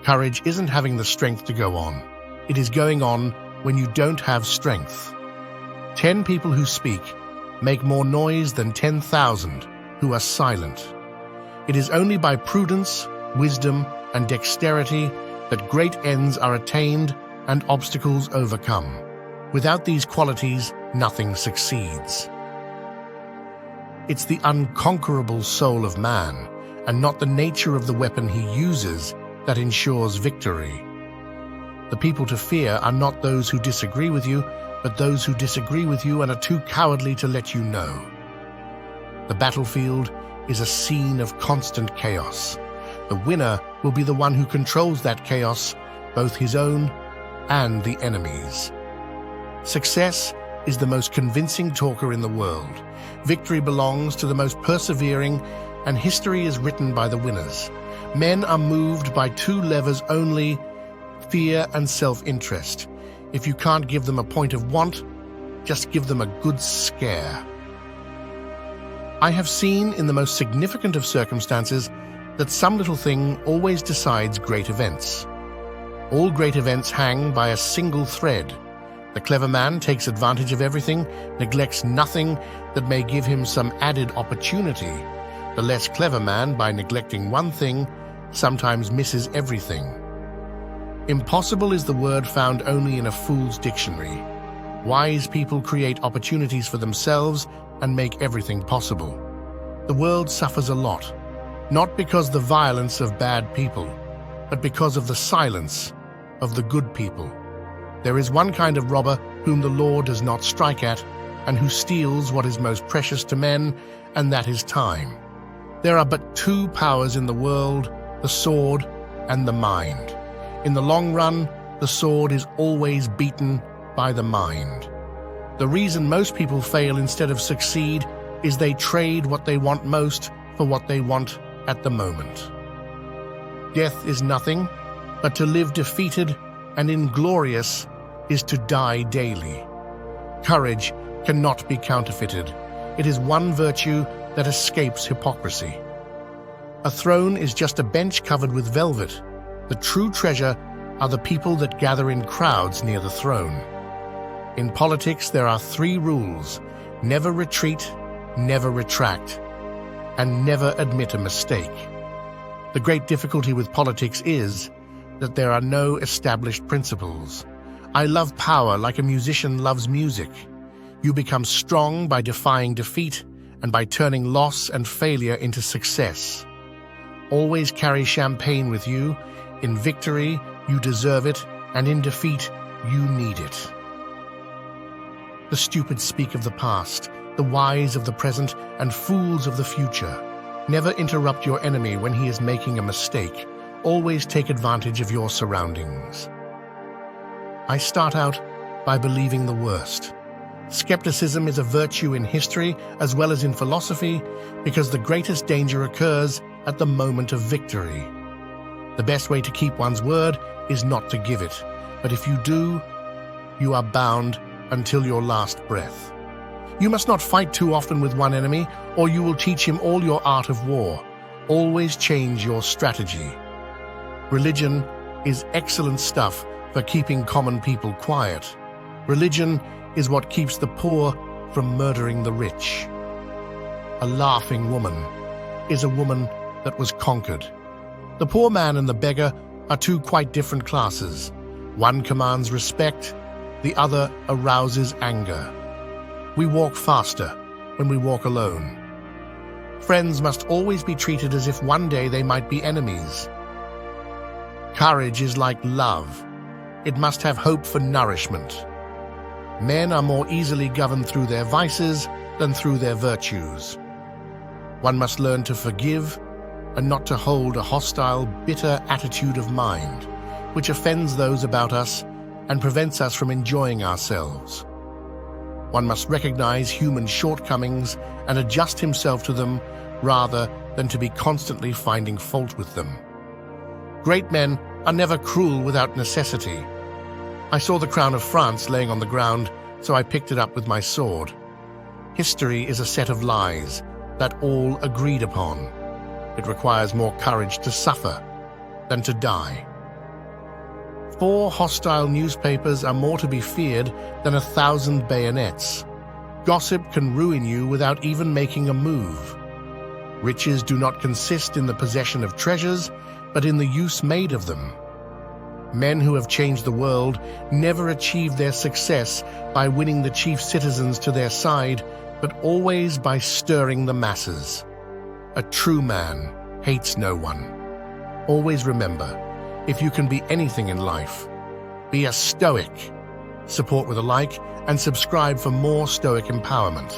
Courage isn't having the strength to go on. It is going on when you don't have strength. 10 people who speak make more noise than 10,000 who are silent. It is only by prudence, wisdom, and dexterity that great ends are attained and obstacles overcome. Without these qualities, nothing succeeds. It's the unconquerable soul of man, and not the nature of the weapon he uses, that ensures victory. The people to fear are not those who disagree with you, but those who disagree with you and are too cowardly to let you know. The battlefield is a scene of constant chaos. The winner will be the one who controls that chaos, both his own and the enemy's. Success is the most convincing talker in the world. Victory belongs to the most persevering, and history is written by the winners. Men are moved by 2 levers only: fear and self-interest. If you can't give them a point of want, just give them a good scare. I have seen in the most significant of circumstances that some little thing always decides great events. All great events hang by a single thread. The clever man takes advantage of everything, neglects nothing that may give him some added opportunity. The less clever man, by neglecting one thing, sometimes misses everything. Impossible is the word found only in a fool's dictionary. Wise people create opportunities for themselves and make everything possible. The world suffers a lot, not because of the violence of bad people, but because of the silence of the good people. There is one kind of robber whom the law does not strike at, and who steals what is most precious to men, and that is time. There are but 2 powers in the world, the sword and the mind. In the long run, the sword is always beaten by the mind. The reason most people fail instead of succeed is they trade what they want most for what they want at the moment. Death is nothing, but to live defeated and inglorious is to die daily. Courage cannot be counterfeited. It is one virtue that escapes hypocrisy. A throne is just a bench covered with velvet. The true treasure are the people that gather in crowds near the throne. In politics, there are 3 rules: never retreat, never retract, and never admit a mistake. The great difficulty with politics is that there are no established principles. I love power like a musician loves music. You become strong by defying defeat and by turning loss and failure into success. Always carry champagne with you. In victory, you deserve it, and in defeat, you need it. The stupid speak of the past, the wise of the present, and fools of the future. Never interrupt your enemy when he is making a mistake. Always take advantage of your surroundings. I start out by believing the worst. Skepticism is a virtue in history as well as in philosophy, because the greatest danger occurs at the moment of victory. The best way to keep one's word is not to give it, but if you do, you are bound until your last breath. You must not fight too often with one enemy, or you will teach him all your art of war. Always change your strategy. Religion is excellent stuff for keeping common people quiet. Religion is what keeps the poor from murdering the rich. A laughing woman is a woman that was conquered. The poor man and the beggar are 2 quite different classes. One commands respect, the other arouses anger. We walk faster when we walk alone. Friends must always be treated as if one day they might be enemies. Courage is like love. It must have hope for nourishment. Men are more easily governed through their vices than through their virtues. One must learn to forgive and not to hold a hostile, bitter attitude of mind, which offends those about us and prevents us from enjoying ourselves. One must recognize human shortcomings and adjust himself to them rather than to be constantly finding fault with them. Great men are never cruel without necessity. I saw the crown of France laying on the ground, so I picked it up with my sword. History is a set of lies that all agreed upon. It requires more courage to suffer than to die. 4 hostile newspapers are more to be feared than 1,000 bayonets. Gossip can ruin you without even making a move. Riches do not consist in the possession of treasures, but in the use made of them. Men who have changed the world never achieved their success by winning the chief citizens to their side, but always by stirring the masses. A true man hates no one. Always remember, if you can be anything in life, be a Stoic. Support with a like and subscribe for more Stoic empowerment.